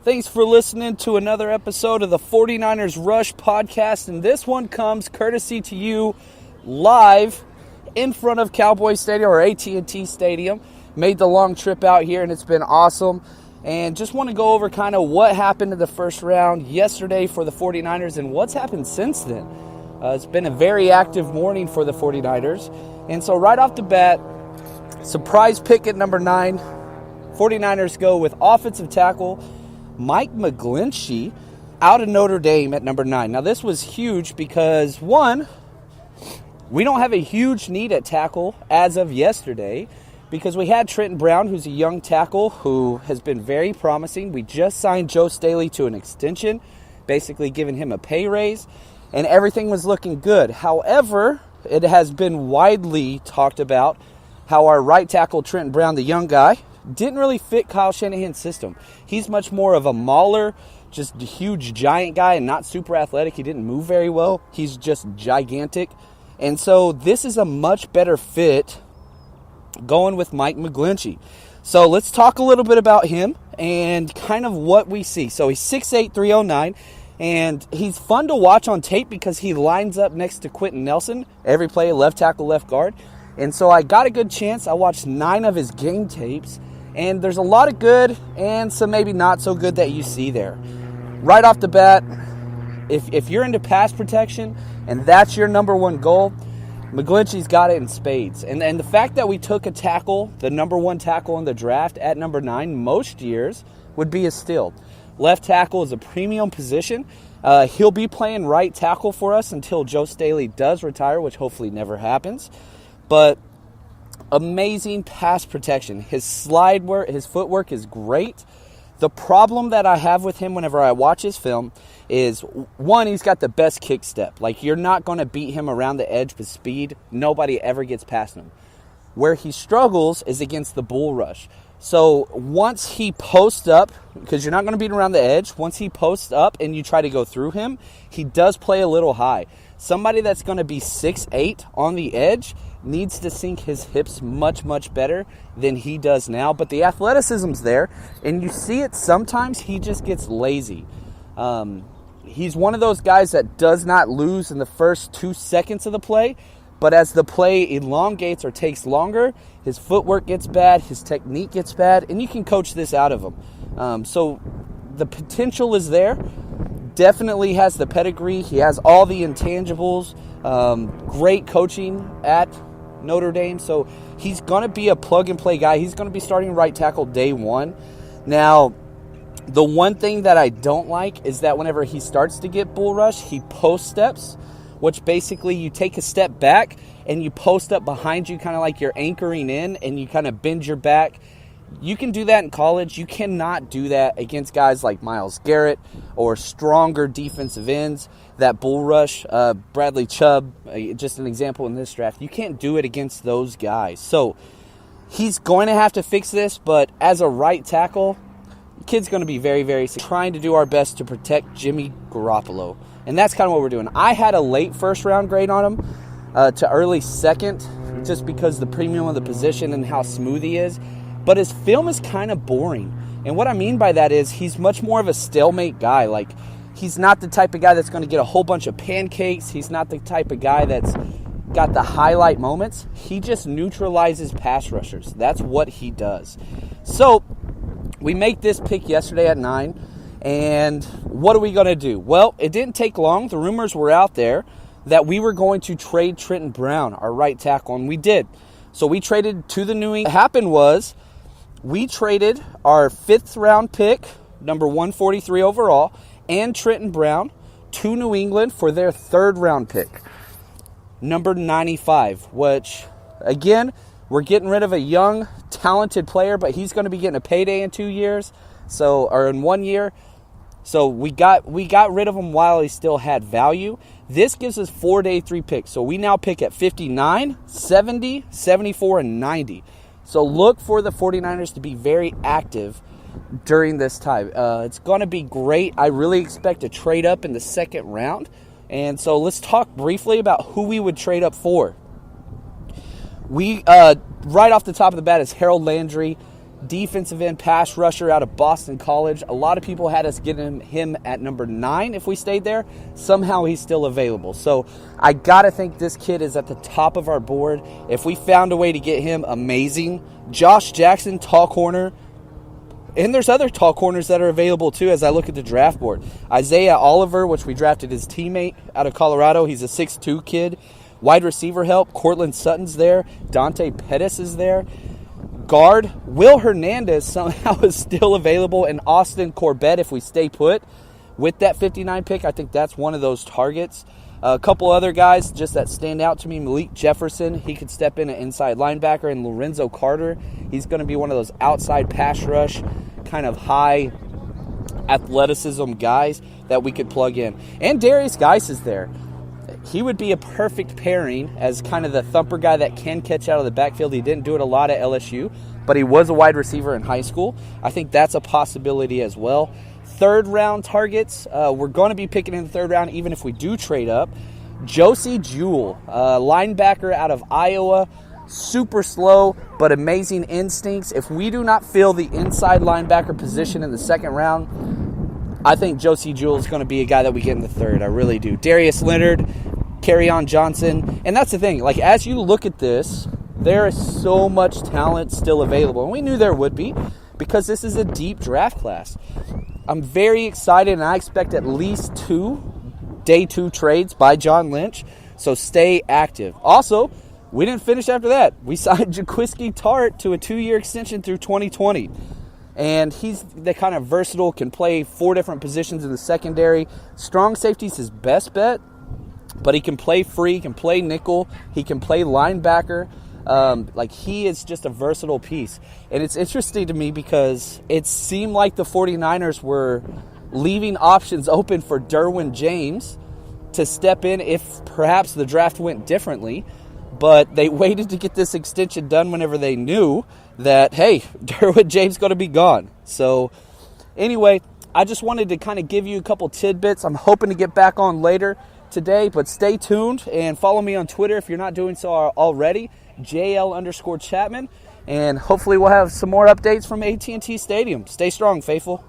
Thanks for listening to another episode of the 49ers Rush podcast, and this one comes courtesy to you live in front of Cowboy Stadium or AT&T Stadium. Made the long trip out here, and it's been awesome. And just want to go over kind of what happened in the first round yesterday for the 49ers and what's happened since then. It's been a very active morning for the 49ers. And so right off the bat, surprise pick at number 9. 49ers go with offensive tackle Mike McGlinchey out of Notre Dame at number 9. Now this was huge because, one, we don't have a huge need at tackle as of yesterday because we had Trenton Brown, who's a young tackle who has been very promising. We just signed Joe Staley to an extension, basically giving him a pay raise, and everything was looking good. However, it has been widely talked about how our right tackle, Trenton Brown, the young guy, didn't really fit Kyle Shanahan's system. He's much more of a mauler, just a huge giant guy and not super athletic. He didn't move very well. He's just gigantic. And so this is a much better fit going with Mike McGlinchey. So let's talk a little bit about him and kind of what we see. So he's 6'8", 309, and he's fun to watch on tape because he lines up next to Quentin Nelson every play, left tackle, left guard. And so I got a good chance. I watched 9 of his game tapes, and there's a lot of good and some maybe not so good that you see there. Right off the bat, if you're into pass protection and that's your number one goal, McGlinchey's got it in spades. And the fact that we took a tackle, the number one tackle in the draft at number 9 most years, would be a steal. Left tackle is a premium position. He'll be playing right tackle for us until Joe Staley does retire, which hopefully never happens. But amazing pass protection. His slide work, his footwork is great. The problem that I have with him whenever I watch his film is, one, he's got the best kick step. Like, you're not going to beat him around the edge with speed. Nobody ever gets past him. Where he struggles is against the bull rush. So once he posts up, because you're not going to beat him around the edge, once he posts up and you try to go through him, he does play a little high. Somebody that's going to be 6'8" on the edge needs to sink his hips much, much better than he does now. But the athleticism's there, and you see it sometimes. He just gets lazy. He's one of those guys that does not lose in the first 2 seconds of the play, but as the play elongates or takes longer, his footwork gets bad, his technique gets bad, and you can coach this out of him. So the potential is there. Definitely has the pedigree. He has all the intangibles. Great coaching at Notre Dame. So he's going to be a plug-and-play guy. He's going to be starting right tackle day one. Now, the one thing that I don't like is that whenever he starts to get bull rush, he post steps, which basically you take a step back and you post up behind you, kind of like you're anchoring in, and you kind of bend your back. You can do that in college. You cannot do that against guys like Myles Garrett or stronger defensive ends that bull rush. Bradley Chubb, just an example in this draft. You can't do it against those guys. So he's going to have to fix this, but as a right tackle, the kid's going to be very, very trying to do our best to protect Jimmy Garoppolo. And that's kind of what we're doing. I had a late first round grade on him to early second just because the premium of the position and how smooth he is. But his film is kind of boring. And what I mean by that is he's much more of a stalemate guy. Like, he's not the type of guy that's going to get a whole bunch of pancakes. He's not the type of guy that's got the highlight moments. He just neutralizes pass rushers. That's what he does. So we make this pick yesterday at 9. And what are we going to do? Well, it didn't take long. The rumors were out there that we were going to trade Trenton Brown, our right tackle, and we did. So we traded to the New England. What happened was, we traded our 5th round pick, number 143 overall, and Trenton Brown to New England for their 3rd round pick, number 95, which, again, we're getting rid of a young, talented player, but he's going to be getting a payday in 2 years, or in 1 year. So we got rid of him while he still had value. This gives us 4 day 3 picks. So we now pick at 59, 70, 74, and 90. So look for the 49ers to be very active during this time. It's going to be great. I really expect to trade up in the 2nd round. And so let's talk briefly about who we would trade up for. We right off the top of the bat is Harold Landry. defensive end pass rusher out of Boston College. A lot of people had us getting him at number 9 if we stayed there. Somehow he's still available. So I got to think this kid is at the top of our board. If we found a way to get him, amazing. Josh Jackson, tall corner. And there's other tall corners that are available too as I look at the draft board. Isaiah Oliver, which we drafted his teammate out of Colorado. He's a 6'2 kid. Wide receiver help. Cortland Sutton's there. Dante Pettis is there. Guard, Will Hernandez somehow is still available, and Austin Corbett if we stay put. With that 59 pick, I think that's one of those targets. A couple other guys just that stand out to me. Malik Jefferson, he could step in at inside linebacker, and Lorenzo Carter, he's going to be one of those outside pass rush, kind of high athleticism guys that we could plug in. And Darius Geis is there. He would be a perfect pairing as kind of the thumper guy that can catch out of the backfield. He didn't do it a lot at LSU, but he was a wide receiver in high school. I think that's a possibility as well. Third-round targets, we're going to be picking in the third round even if we do trade up. Josie Jewell, linebacker out of Iowa, super slow but amazing instincts. If we do not fill the inside linebacker position in the second round, I think Josie Jewell is going to be a guy that we get in the third. I really do. Darius Leonard, Kerryon Johnson. And that's the thing. Like, as you look at this, there is so much talent still available. And we knew there would be because this is a deep draft class. I'm very excited, and I expect at least 2 day 2 trades by John Lynch. So stay active. Also, we didn't finish after that. We signed Jaquiski Tartt to a 2-year extension through 2020. And he's the kind of versatile, can play 4 different positions in the secondary. Strong safety's his best bet, but he can play free, he can play nickel, he can play linebacker. He is just a versatile piece. And it's interesting to me because it seemed like the 49ers were leaving options open for Derwin James to step in if perhaps the draft went differently. But they waited to get this extension done whenever they knew that, hey, Derwin James is going to be gone. So anyway, I just wanted to kind of give you a couple tidbits. I'm hoping to get back on later today, but stay tuned and follow me on Twitter if you're not doing so already, JL_Chapman. And hopefully we'll have some more updates from AT&T Stadium. Stay strong, faithful.